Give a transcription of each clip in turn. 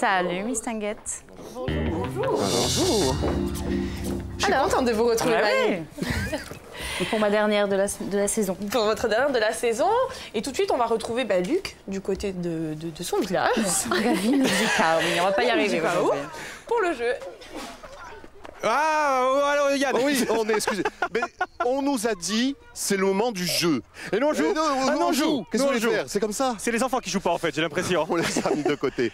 Salut, Miss Tinguette. Bonjour. Je suis Alors, contente de vous retrouver, Mani. Pour ma dernière de la saison. Pour votre dernière de la saison. Et tout de suite, on va retrouver Luc du côté de son village. Gavin, on va pas y arriver aujourd'hui. Pour le jeu. Ah, alors Yann. Oui, on est excusez. Mais on nous a dit c'est le moment du jeu. Et nous on joue. On joue. Qu'est-ce qu'on veut faire? C'est comme ça. C'est les enfants qui jouent pas en fait, j'ai l'impression. On les a mis de côté.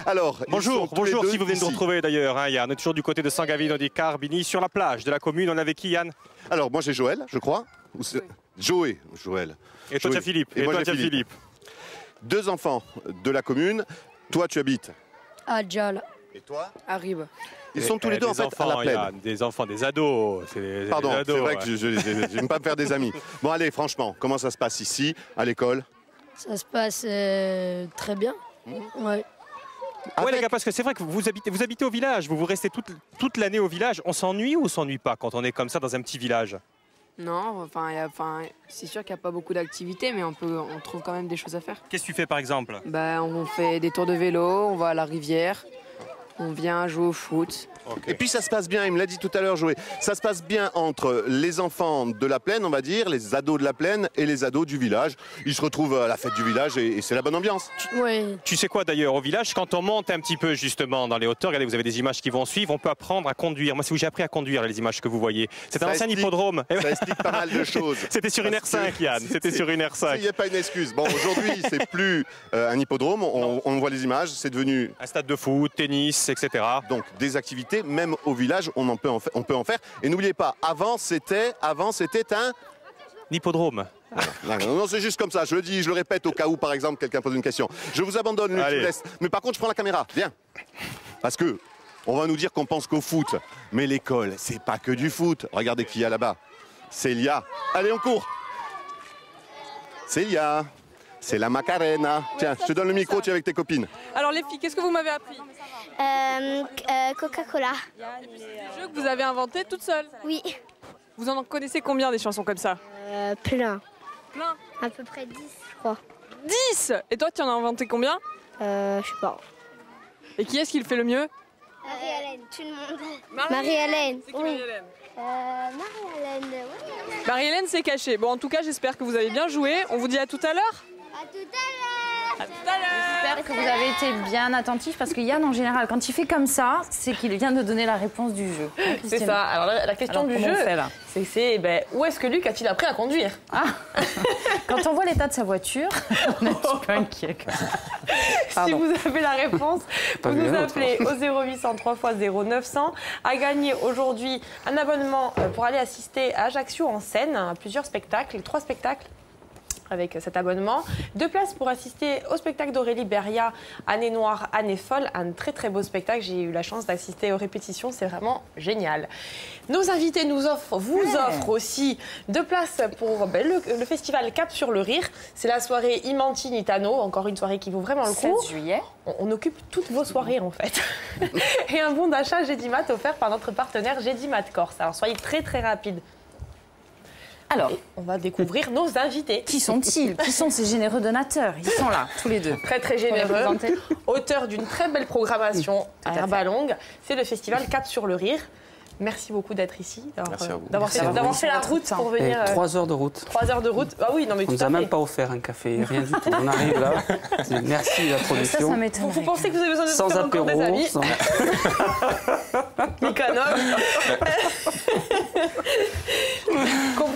Alors, bonjour si vous venez de nous retrouver d'ailleurs, hein, Yann. On est toujours du côté de San Gavino di Carbini, sur la plage de la commune. On est avec qui, Yann? Alors, moi j'ai Joël, je crois. Joël. Et toi, tu as Philippe. Et moi, j'ai Philippe. Deux enfants de la commune. Toi, tu habites à Djal. Et toi? Arrive. Ils sont tous les deux en fait à la plaine. Yann, des enfants, des ados. Pardon, des ados, c'est vrai que je n'aime pas me faire des amis. Bon, allez, franchement, comment ça se passe ici, à l'école? Ça se passe très bien. Ouais. Ouais les gars, parce que c'est vrai que vous habitez au village, vous restez toute l'année au village. On s'ennuie ou on s'ennuie pas quand on est comme ça dans un petit village? Non, c'est sûr qu'il n'y a pas beaucoup d'activités, mais on trouve quand même des choses à faire. Qu'est-ce que tu fais par exemple? On fait des tours de vélo, on va à la rivière, on vient jouer au foot. Okay. Et puis ça se passe bien, il me l'a dit tout à l'heure, Joël, ça se passe bien entre les enfants de la plaine, on va dire, les ados de la plaine et les ados du village. Ils se retrouvent à la fête du village et c'est la bonne ambiance. Ouais. Tu sais quoi d'ailleurs, au village, quand on monte un petit peu justement dans les hauteurs, regardez, vous avez des images qui vont suivre, on peut apprendre à conduire. Moi, c'est où j'ai appris à conduire, les images que vous voyez. C'est un ancien hippodrome. Ça explique pas mal de choses. C'était sur une R5, Yann, c'était sur une R5. Il n'y a pas une excuse. Bon, aujourd'hui, c'est plus un hippodrome, on voit les images, c'est devenu... un stade de foot, tennis, etc. Donc des activités, même au village, on peut en faire. Et n'oubliez pas, avant c'était un hippodrome. Non, c'est juste comme ça, je le dis, je le répète au cas où par exemple quelqu'un pose une question. Je vous abandonne, Luc, je vous laisse. Mais par contre, je prends la caméra, viens. Parce que on va nous dire qu'on pense qu'au foot. Mais l'école, c'est pas que du foot. Regardez qui il y a là-bas. Célia. Allez, on court. Célia. C'est la Macarena. Tiens, je te donne le micro, tu es avec tes copines. Alors les filles, qu'est-ce que vous m'avez appris? Coca-Cola. Des jeux que vous avez inventés toutes seules? Oui. Vous en connaissez combien des chansons comme ça? Plein. Plein? À peu près 10, je crois. 10? Et toi, tu en as inventé combien? Je sais pas. Et qui est-ce qui le fait le mieux? Marie-Hélène, tout le monde. Marie-Hélène. C'est qui Marie-Hélène? Marie-Hélène, oui. Marie-Hélène s'est cachée. Bon, en tout cas, j'espère que vous avez bien joué. On vous dit à tout à l'heure. À tout à l'heure. À tout à l'heure. J'espère que vous avez été bien attentifs parce que Yann, en général, quand il fait comme ça, c'est qu'il vient de donner la réponse du jeu. C'est ça. Alors la question du jeu, c'est où est-ce que Luc a-t-il appris à conduire? Quand on voit l'état de sa voiture, on est un petit peu inquiet. Si vous avez la réponse, vous nous appelez au 0800 3 x 0900 à gagner aujourd'hui un abonnement pour aller assister à Ajaccio en scène à plusieurs spectacles, 3 spectacles. Avec cet abonnement. 2 places pour assister au spectacle d'Aurélie Beria, Année Noire, Année Folle. Un très très beau spectacle. J'ai eu la chance d'assister aux répétitions. C'est vraiment génial. Nos invités vous offrent aussi 2 places pour le festival Cap sur le Rire. C'est la soirée Imanti Nitano. Encore une soirée qui vaut vraiment le coup. 7 juillet. On occupe toutes vos soirées en fait. Et un bon d'achat Gédimat offert par notre partenaire Gédimat Corse. Alors soyez très très rapides. Alors, on va découvrir nos invités. Qui sont-ils? Qui sont ces généreux donateurs? Ils sont là, tous les deux. Très très généreux. Auteur d'une très belle programmation à Herbalongue. C'est le festival Cap sur le Rire. Merci beaucoup d'être ici, d'avoir fait la route pour venir. 3 heures de route. 3 heures de route. Ah oui, non mais on nous a même pas offert un café, rien du tout. On arrive là. Merci la production. Ça m'étonne. Vous pensez que vous avez besoin de sans faire apéro, encore des amis? sans...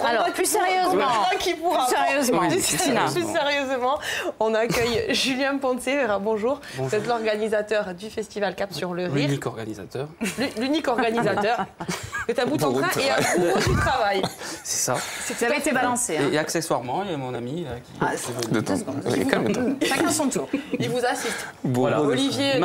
Alors, plus sérieusement. Plus sérieusement, on accueille Julien Ponce. Bonjour. Vous êtes l'organisateur du festival Cap sur le Rire. L'unique organisateur. L'unique organisateur. C'est un bout en train et un bout du travail. C'est ça. Vous avez été balancé. Et accessoirement, il y a mon ami là, qui... Chacun son tour. Il vous assiste. Voilà. Olivier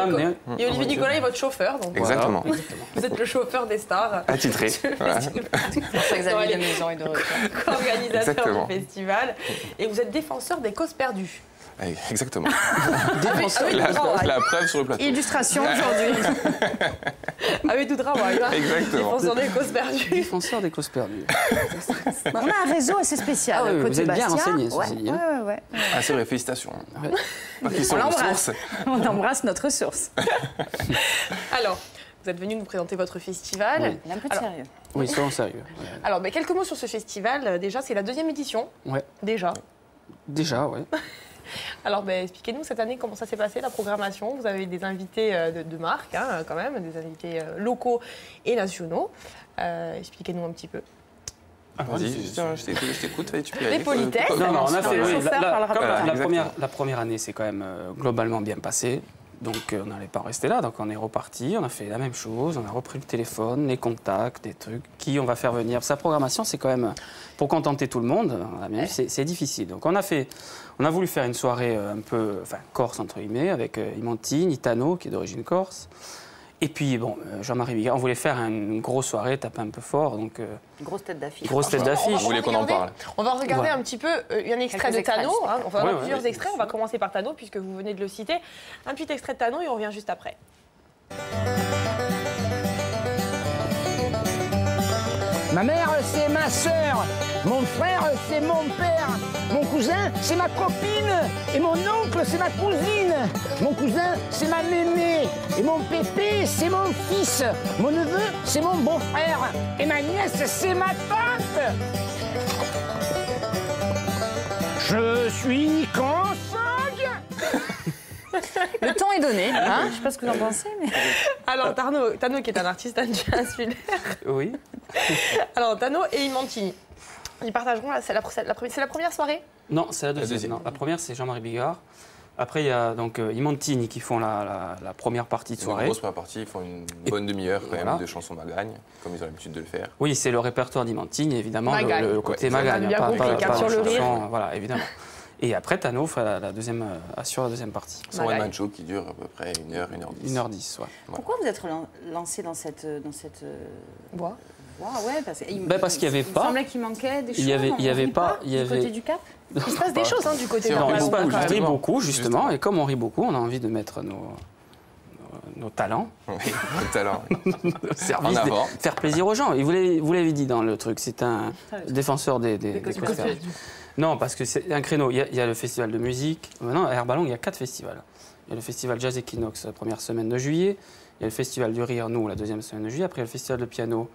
Nicolas est votre chauffeur. Donc exactement. Voilà. Vous êtes le chauffeur des stars. Attitré. Voilà. Xavier de Maison et de co-organisateur du festival. Et vous êtes défenseur des causes perdues. Exactement. La preuve sur le plateau. Illustration aujourd'hui. Avec tout travail. Hein. Exactement. Défenseur des causes perdues. Défenseur des causes perdues. On a un réseau assez spécial. Ah oui, côté vous êtes bien Bastia. renseigné, Ouais, ceci dit, ouais. Ah, c'est vrai, félicitations. Ouais. On l'embrasse. On embrasse notre source. Alors, vous êtes venu nous présenter votre festival. Oui. Il est un peu de sérieux. Oui, soyons sérieux. Ouais. Alors, mais quelques mots sur ce festival. Déjà, c'est la 2e édition. Ouais. Déjà. Déjà, ouais. Alors, expliquez-nous cette année comment ça s'est passé, la programmation. Vous avez des invités de marque, hein, quand même, des invités locaux et nationaux. Expliquez-nous un petit peu. Vas-y, je t'écoute, tu peux y aller. Les politesses. Non, on a fait. Oui, la première année, c'est quand même globalement bien passé. Donc, on n'allait pas rester là. Donc, on est reparti. On a fait la même chose. On a repris le téléphone, les contacts, des trucs. Qui on va faire venir. Sa programmation, c'est quand même pour contenter tout le monde. C'est difficile. Donc, on a voulu faire une soirée un peu, corse entre guillemets, avec Imantine, Itano, qui est d'origine corse. Et puis, Jean-Marie Bigard, on voulait faire une grosse soirée, taper un peu fort. Donc, grosse tête d'affiche. Grosse tête d'affiche. Vous voulez qu'on en parle? On va regarder un petit peu un extrait de Tano. Hein. On va avoir plusieurs extraits. On va commencer par Tano, puisque vous venez de le citer. Un petit extrait de Tano et on revient juste après. Ma mère, c'est ma sœur. Mon frère, c'est mon père. Mon cousin, c'est ma copine. Et mon oncle, c'est ma cousine. Mon cousin, c'est ma mémé. Et mon pépé, c'est mon fils. Mon neveu, c'est mon beau-frère. Et ma nièce, c'est ma tante. Je suis consangue. Le temps est donné. Hein, je ne sais pas ce que vous en pensez. Mais... Alors, Tano, qui est un artiste insulaire. Oui. Alors, Tano et Imantini. Ils partageront, c'est la première soirée? Non, c'est la deuxième. Non, la première, c'est Jean-Marie Bigard. Après, il y a donc Imantini qui font la première partie de soirée. Une grosse première partie, ils font une bonne demi-heure quand même de chansons Magagne, comme ils ont l'habitude de le faire. Oui, c'est le répertoire d'Imantini, évidemment, Magagne. le côté Magagne. Pas sur le rire. Voilà, évidemment. Et après, Tano assure la deuxième partie. C'est un one-man show qui dure à peu près 1h, 1h10. 1h10, ouais. Pourquoi vous êtes lancé dans cette voie? Ouais, parce qu'il n'y avait pas. Il semblait qu'il manquait des choses. Il y avait pas. Du côté du Cap. Il se passe des choses du côté on rit du beaucoup, justement. Et comme on rit beaucoup, on a envie de mettre nos talents. Nos talents. Service, faire plaisir aux gens. Et vous l'avez dit dans le truc, c'est un défenseur des causes perdues. Non, parce que c'est un créneau. Il y a le festival de musique. Maintenant, à Herbalong, il y a 4 festivals. Il y a le festival Jazz Equinox, la première semaine de juillet. Il y a le festival du Rire, nous, la deuxième semaine de juillet. Après, il y a le festival de piano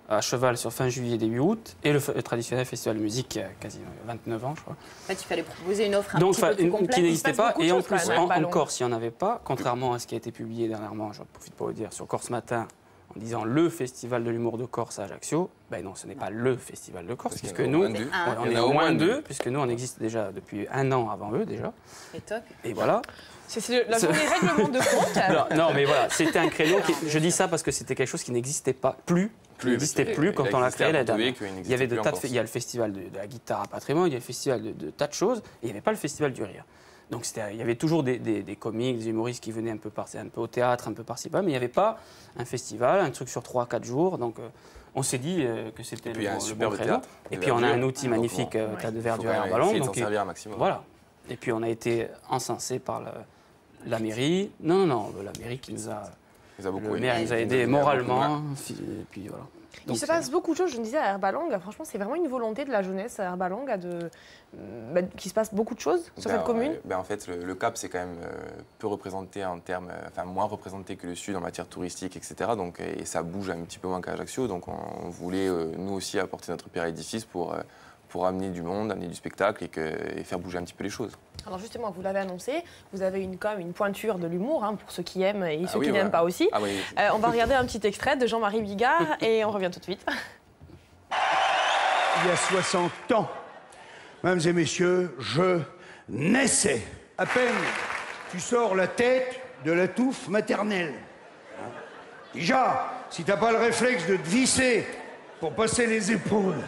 à cheval sur fin juillet, début août. Et le traditionnel festival de musique qui a quasi 29 ans, je crois. En fait, il fallait proposer une offre un petit peu plus complète. Qui n'existait pas. Et en plus, en Corse, il n'y en avait pas. Contrairement à ce qui a été publié dernièrement, je ne profite pas de vous dire, sur Corse Matin, en disant le festival de l'humour de Corse à Ajaccio. Ben non, ce n'est pas le festival de Corse, puisque nous, on est au moins deux, puisque nous, on existe déjà depuis 1 an avant eux, déjà. Et voilà. C'est la journée règlement de compte. Non, mais voilà, c'était un créneau. Je dis ça parce que c'était quelque chose qui n'existait pas plus. Qui n'existait plus quand on l'a créé la dernière. Il y avait il y a le festival de la guitare à patrimoine, il y a le festival de tas de choses, et il n'y avait pas le festival du rire. Donc il y avait toujours des comiques, des humoristes qui venaient un peu au théâtre, un peu par-ci par-là, mais il n'y avait pas un festival, un truc sur 3-4 jours. Donc on s'est dit que c'était le bon créneau. Et puis on a un outil magnifique, Théâtre de Verdure à Herbalong. Donc servir un maximum. Voilà. Et puis on a été encensé par la mairie. Non, la mairie qui nous a... Le maire nous a aidés moralement. Et puis voilà. Il se passe beaucoup de choses, je me disais, à Herbalong. Franchement, c'est vraiment une volonté de la jeunesse à Herbalong qu'il se passe beaucoup de choses sur cette commune. En fait, le Cap, c'est quand même peu représenté en termes, moins représenté que le Sud en matière touristique, etc. Donc, et ça bouge un petit peu moins qu'à Ajaccio. Donc, on voulait, nous aussi, apporter notre pierre à l'édifice pour amener du monde, amener du spectacle et faire bouger un petit peu les choses. Alors justement, vous l'avez annoncé, vous avez quand même une pointure de l'humour pour ceux qui aiment et ceux qui n'aiment pas aussi. On va regarder un petit extrait de Jean-Marie Bigard et on revient tout de suite. Il y a 60 ans, mesdames et messieurs, je naissais. À peine tu sors la tête de la touffe maternelle. Déjà, si t'as pas le réflexe de te visser pour passer les épaules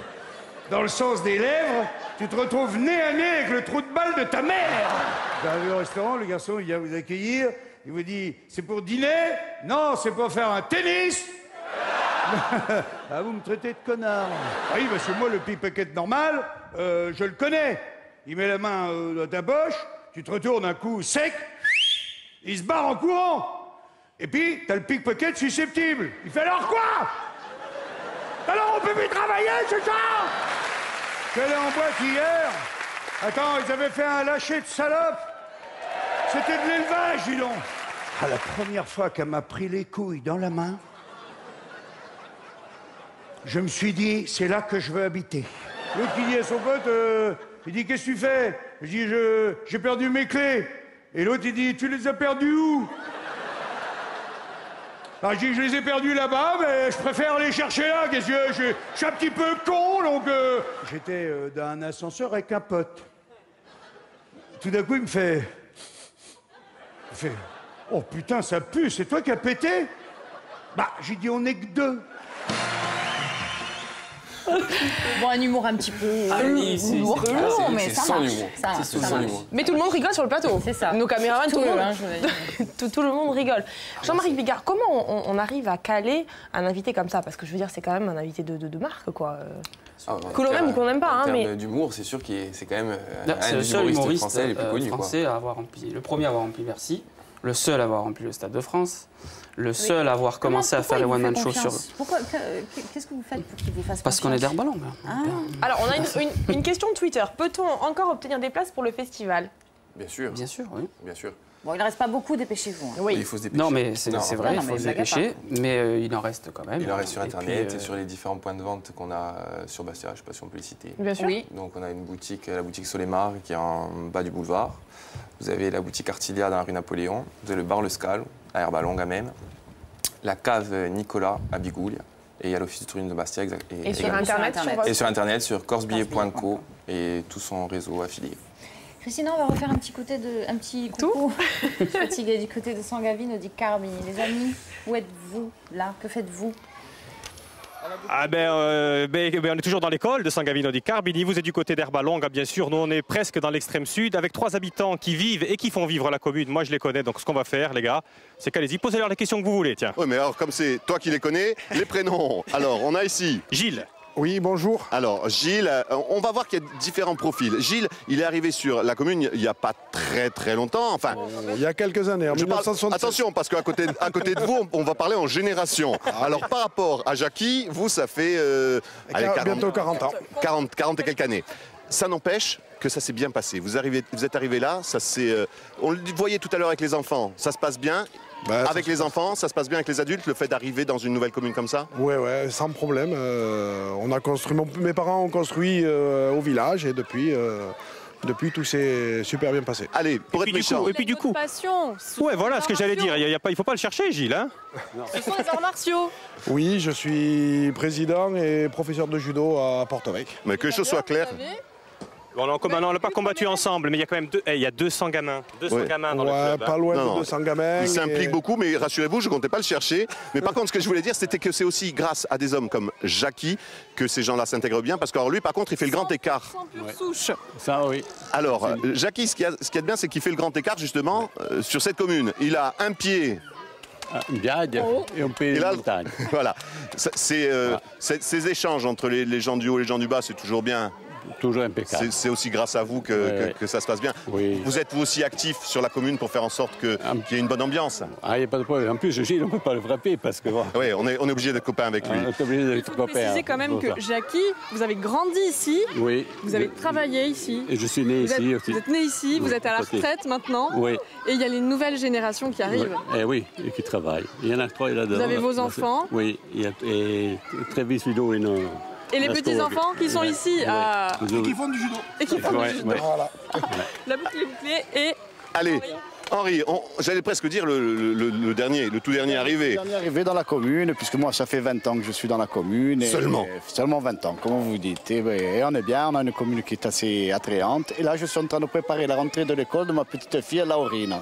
dans le sens des lèvres, tu te retrouves nez à nez avec le trou de balle de ta mère. Vous arrivez au restaurant, le garçon il vient vous accueillir, il vous dit « C'est pour dîner ?»« Non, c'est pour faire un tennis. » Ah, vous me traitez de connard. Ah oui, parce que moi, le pickpocket normal, je le connais. Il met la main dans ta poche, tu te retournes un coup sec, il se barre en courant. Et puis, t'as le pickpocket susceptible. Il fait alors quoi? Alors on peut plus travailler, c'est ça? Je suis allé en boîte hier. Attends, ils avaient fait un lâcher de salope. C'était de l'élevage, dis donc. Ah, la première fois qu'elle m'a pris les couilles dans la main, je me suis dit, c'est là que je veux habiter. L'autre qui dit à son pote, il dit, qu'est-ce que tu fais? Je dis, j'ai perdu mes clés. Et l'autre, il dit, tu les as perdues où? Alors je dis, je les ai perdues là-bas, mais je préfère les chercher là. Qu'est-ce que je suis un petit peu con, donc... J'étais dans un ascenseur avec un pote. Tout d'un coup, il me fait... Oh putain, ça pue, c'est toi qui as pété? Bah, j'ai dit, on n'est que deux. Bon, un humour un petit peu lourd, mais ça marche. Ça marche. Mais tout le monde rigole sur le plateau. C'est ça. Nos caméramans, tout le monde rigole. Jean-Marie Bigard, comment on arrive à caler un invité comme ça? Parce que je veux dire, c'est quand même un invité de marque, quoi. Que l'on aime ou qu'on n'aime pas. En termes termes d'humour, c'est sûr que c'est quand même c'est le seul humoriste français les plus connus. Français à avoir rempli, le premier à avoir rempli Bercy, le seul à avoir rempli le Stade de France, le seul à avoir commencé à faire les one-man shows sur... Qu'est-ce que vous faites pour qu'il vous fasse confiance? Parce qu'on est d'Herbalang. Alors, on a une question de Twitter. Peut-on encore obtenir des places pour le festival? Bien sûr. Bien sûr, oui. Bien sûr. Bon, il ne reste pas beaucoup, dépêcez-vous. Oui. Il faut se dépêcher. Non, mais c'est vrai, il faut se dépêcher, mais il en reste quand même. Il en reste sur Internet et sur les différents points de vente qu'on a sur Bastia, je ne sais pas si on peut les citer. Bien sûr. Oui. Donc on a une boutique, la boutique Solémar, qui est en bas du boulevard. Vous avez la boutique Artilia dans la rue Napoléon. Vous avez le bar Le Scal, à Herbalang à même. La cave Nicolas à Bigouille. Et il y a l'office du tourisme de Bastia. Et sur Internet, et sur Internet, sur corsebillet.co et tout son réseau affilié. Christina, on va refaire un petit coucou. Je suis fatiguée du côté de Sangavino, dit Carmi. Les amis, où êtes-vous là? Que faites-vous? on est toujours dans l'école de Sangavino di Carbini. Vous êtes du côté d'Herbalang, bien sûr. Nous, on est presque dans l'extrême sud, avec 3 habitants qui vivent et qui font vivre la commune. Moi, je les connais. Donc, ce qu'on va faire, les gars, c'est qu'allez-y, posez-leur les questions que vous voulez. Tiens. Oui, mais alors, comme c'est toi qui les connais, les prénoms. Alors, on a ici Gilles. Oui, bonjour. Alors, Gilles, on va voir qu'il y a différents profils. Gilles, il est arrivé sur la commune il n'y a pas très longtemps. Enfin, il y a quelques années, en 1976. Attention, parce qu'à côté de vous, on va parler en génération. Alors, par rapport à Jackie, vous, ça fait... bientôt 40 ans. 40 et quelques années. Ça n'empêche que ça s'est bien passé. Vous êtes arrivé là, on le voyait tout à l'heure avec les enfants, ça se passe bien. Avec les enfants, ça se passe bien avec les adultes, le fait d'arriver dans une nouvelle commune comme ça? Ouais, sans problème. Mes parents ont construit au village et depuis tout s'est super bien passé. Allez, pour être méchant. Et puis du coup, passion. Ouais, voilà ce que j'allais dire. Il ne faut pas le chercher, Gilles. Hein. Ce sont les arts martiaux. Oui, je suis président et professeur de judo à Porto-Vec. Mais que les choses soient claires. On n'a pas combattu ensemble, mais il y a quand même 200 gamins. 200 gamins dans le club. Pas loin de 200 gamins. Il s'implique beaucoup, mais rassurez-vous, je ne comptais pas le chercher. Mais par contre, ce que je voulais dire, c'était que c'est aussi grâce à des hommes comme Jackie que ces gens-là s'intègrent bien. Parce que lui, par contre, il fait le grand écart. Sans pure souche. Ça, oui. Alors, Jackie, ce qu'il y a de bien, c'est qu'il fait le grand écart, justement, sur cette commune. Il a un pied... et on paye là, une montagne. Voilà. Ces échanges entre les gens du haut et les gens du bas, c'est toujours bien. Toujours impeccable. C'est aussi grâce à vous que ça se passe bien. Oui. Vous êtes vous aussi actif sur la commune pour faire en sorte qu'il y ait une bonne ambiance. Ah, il n'y a pas de problème. En plus, Gilles, on ne peut pas le frapper parce que... Oui, on est obligé d'être copain avec lui. On est obligé d'être copain. Il faut préciser quand même que Jackie, vous avez grandi ici, oui. Vous avez travaillé ici. Et je suis né ici aussi. Vous êtes né ici, vous êtes à la retraite maintenant. Oui. Et il y a les nouvelles générations qui arrivent. Oui, et qui travaillent. Il y en a 3 là-dedans. Vous avez vos enfants. Oui, et Travis Ludo et nos... Et les petits-enfants qui sont ici Et qui font du judo. Et qui font du judo. Voilà. La boucle est bouclée et... Allez, Henri, j'allais presque dire le tout dernier arrivé. Le dernier arrivé dans la commune, puisque moi ça fait 20 ans que je suis dans la commune. Seulement 20 ans, comme vous dites. Et on est bien, on a une commune qui est assez attrayante. Et là je suis en train de préparer la rentrée de l'école de ma petite fille Laurine,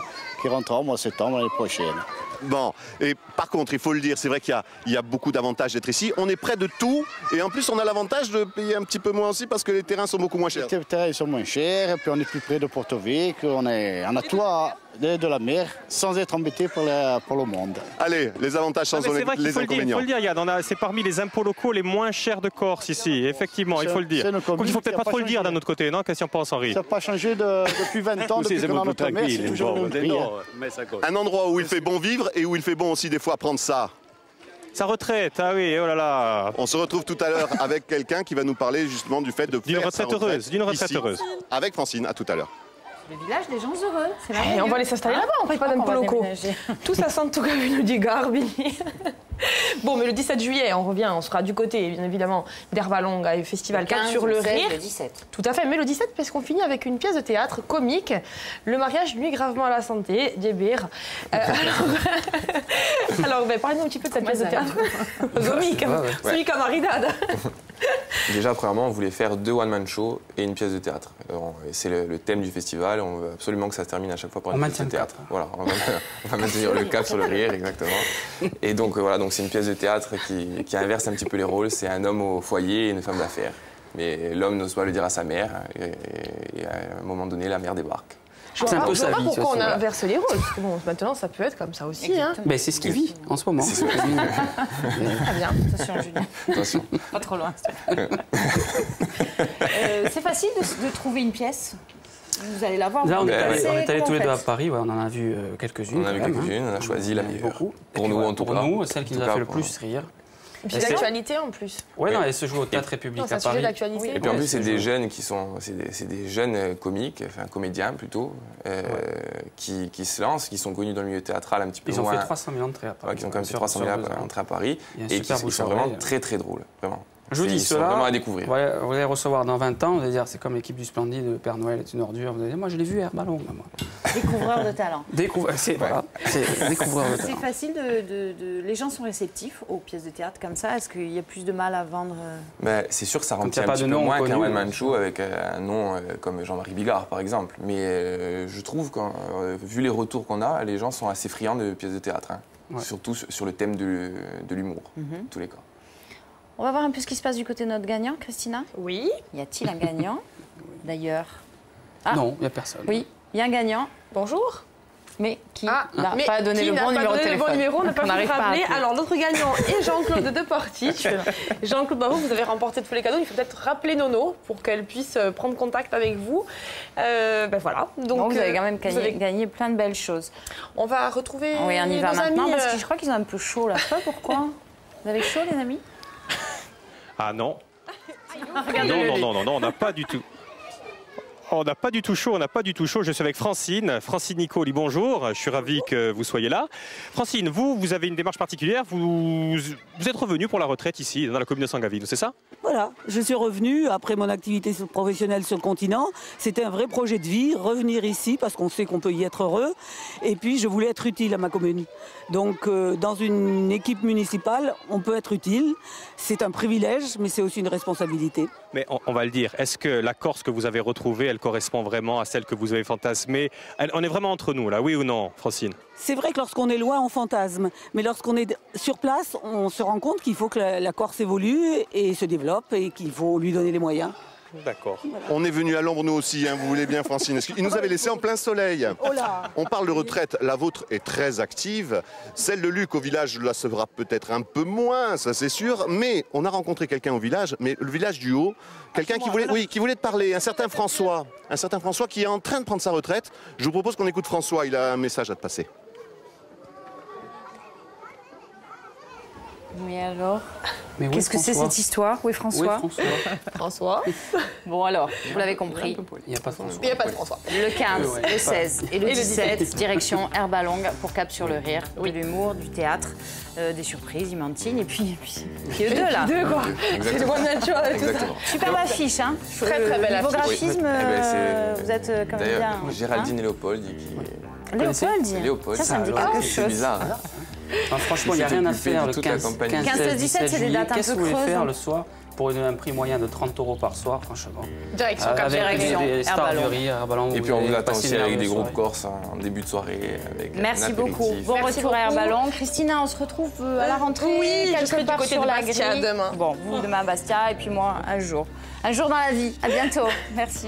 qui rentrera au mois de septembre l'année prochaine. Bon, et par contre, il faut le dire, c'est vrai qu'il y a beaucoup d'avantages d'être ici. On est près de tout, et en plus, on a l'avantage de payer un petit peu moins aussi parce que les terrains sont beaucoup moins chers. Les terrains sont moins chers, et puis on est plus près de Porto Vecchio, on a tout de la mer, sans être embêté pour le monde. Allez, les avantages sans les inconvénients. Il faut le dire, Yann, c'est parmi les impôts locaux les moins chers de Corse ici, effectivement, il faut le dire. Donc il ne faut peut-être pas trop le dire d'un autre côté, non? Qu'est-ce qu'on pense, Henri? Ça n'a pas changé depuis 20 ans, depuis qu'on a notre mer, c'est toujours le même prix. Un endroit où il fait bon vivre et où il fait bon aussi des fois prendre ça. Sa retraite, ah oui, oh là là. On se retrouve tout à l'heure avec quelqu'un qui va nous parler justement du fait de d'une retraite heureuse, Avec Francine, à tout à l'heure. Le village des gens heureux, c'est vrai. On va aller s'installer là-bas, on ne paye pas d'impôts locaux. Tout ça sent tout comme une du Garbini. Bon, mais le 17 juillet, on revient, on sera du côté, bien évidemment, d'Herbalonga et Festival 4 sur le Rire. Le 17. Tout à fait, mais le 17, parce qu'on finit avec une pièce de théâtre comique, Le mariage nuit gravement à la santé, d'Hébert. Alors, parlez-nous un petit peu de cette pièce de théâtre. Comique, celui comme Maridad. Déjà, premièrement, on voulait faire 2 one-man shows et une pièce de théâtre. C'est le thème du festival, on veut absolument que ça se termine à chaque fois par une pièce de théâtre. Voilà, on va maintenir le cap sur le rire, exactement. Et donc, voilà, donc c'est une pièce de théâtre qui inverse un petit peu les rôles. C'est un homme au foyer et une femme d'affaires. Mais l'homme n'ose pas le dire à sa mère, et à un moment donné, la mère débarque. Je ne vois pas pourquoi on inverse les rôles. Parce que bon, maintenant, ça peut être comme ça aussi. Hein. Mais c'est ce qu'il vit en ce moment. Très bien. Attention, Julien. Attention. Pas trop loin. C'est facile de trouver une pièce. Vous allez la voir. Là, on est allés tous les deux à Paris. Ouais, on en a vu quelques-unes. On a vu quelques-unes. On a choisi la meilleure. Pour nous, en tout cas. Pour nous, celle qui nous a fait le plus rire. Et puis l'actualité en plus. Oui, non, elle se joue au Théâtre République à Paris. Et puis en plus, c'est des jeunes qui sont, c'est des jeunes comiques, enfin comédiens plutôt, qui se lancent, qui sont connus dans le milieu théâtral un petit peu. Ils ont fait 300 000 entrées à Paris. Ils ont quand même fait 300 000 entrées à Paris et qui sont vraiment très très drôles, vraiment. Je vous dis cela, vraiment à découvrir. Vous allez recevoir dans 20 ans, vous allez dire, c'est comme l'équipe du Splendide, Père Noël est une ordure. Vous allez dire, moi je l'ai vu à Herbalonga, moi. Découvreur de talent. C'est découvreur de talent. C'est facile les gens sont réceptifs aux pièces de théâtre comme ça. Est-ce qu'il y a plus de mal à vendre? C'est sûr que ça remplit un petit peu moins qu'un one-man show avec un nom comme Jean-Marie Bigard, par exemple. Mais je trouve que, vu les retours qu'on a, les gens sont assez friands de pièces de théâtre. Hein. Ouais. Surtout sur le thème de l'humour, en tous les cas. On va voir un peu ce qui se passe du côté de notre gagnant, Christina. Oui. Y a-t-il un gagnant, d'ailleurs? Non, il n'y a personne. Oui, il y a un gagnant. Bonjour. Mais qui n'a pas donné le bon numéro de téléphone? On n'a pas pu rappeler. Alors, notre gagnant est Jean-Claude Deporty. Jean-Claude, bravo, vous avez remporté tous les cadeaux. Il faut peut-être rappeler Nono pour qu'elle puisse prendre contact avec vous. Voilà. Donc, vous avez quand même gagné plein de belles choses. On va retrouver Oui, on y va nos maintenant amis, parce que je crois qu'ils ont un peu chaud là. Je sais pas pourquoi. Vous avez chaud, les amis? Ah non. Non, on n'a pas du tout. On n'a pas du tout chaud, Je suis avec Francine. Francine Nicoli, bonjour. Je suis ravi que vous soyez là. Francine, vous avez une démarche particulière. Vous êtes revenue pour la retraite ici, dans la commune de San Gavino, c'est ça? Voilà, je suis revenue après mon activité professionnelle sur le continent. C'était un vrai projet de vie, revenir ici parce qu'on sait qu'on peut y être heureux. Et puis, je voulais être utile à ma commune. Donc, dans une équipe municipale, on peut être utile. C'est un privilège, mais c'est aussi une responsabilité. Mais on va le dire, est-ce que la Corse que vous avez retrouvée, elle correspond vraiment à celle que vous avez fantasmée? On est vraiment entre nous, là, oui ou non, Francine? C'est vrai que lorsqu'on est loin, on fantasme. Mais lorsqu'on est sur place, on se rend compte qu'il faut que la Corse évolue et se développe et qu'il faut lui donner les moyens. D'accord. Voilà. On est venu à l'ombre nous aussi, hein, vous voulez bien Francine. Il nous avait laissé en plein soleil. Oh là. On parle de retraite, la vôtre est très active. Celle de Luc au village la sera peut-être un peu moins, ça c'est sûr. Mais on a rencontré quelqu'un au village, mais le village du Haut, quelqu'un qui voulait te parler, un certain François qui est en train de prendre sa retraite. Je vous propose qu'on écoute François, il a un message à te passer. Mais alors, qu'est-ce que c'est cette histoire? Où est François? François. Bon alors, vous l'avez compris. Il n'y a pas de François. Il n'y a pas de François. Le 15, le 16 et le 17, direction Herbalonga pour Cap sur le Rire, de l'humour, du théâtre, des surprises, Imantine et puis eux deux là. Deux quoi. C'est le one nature avec tout ça. Superbe affiche, hein. Très très belle affiche. Niveau graphisme, vous êtes quand même bien. Géraldine et Léopold. Léopold. Ça me dit quelque chose. C'est bizarre. Franchement, il n'y a rien à faire le 15, 15, 17, c'est des dates un peu creuses. Qu'est-ce que vous voulez faire le soir? pour un prix moyen de 30 € par soir, franchement. Direction Cap Direction, avec des stars du rire, et puis on vous attend aussi avec des groupes corses en début de soirée. Avec merci beaucoup. Bon retour à Herballon. Christina, on se retrouve à la rentrée. Oui, je serai du côté de Bastia demain. Bon, vous demain à Bastia et puis moi un jour. Un jour dans la vie. À bientôt. Merci.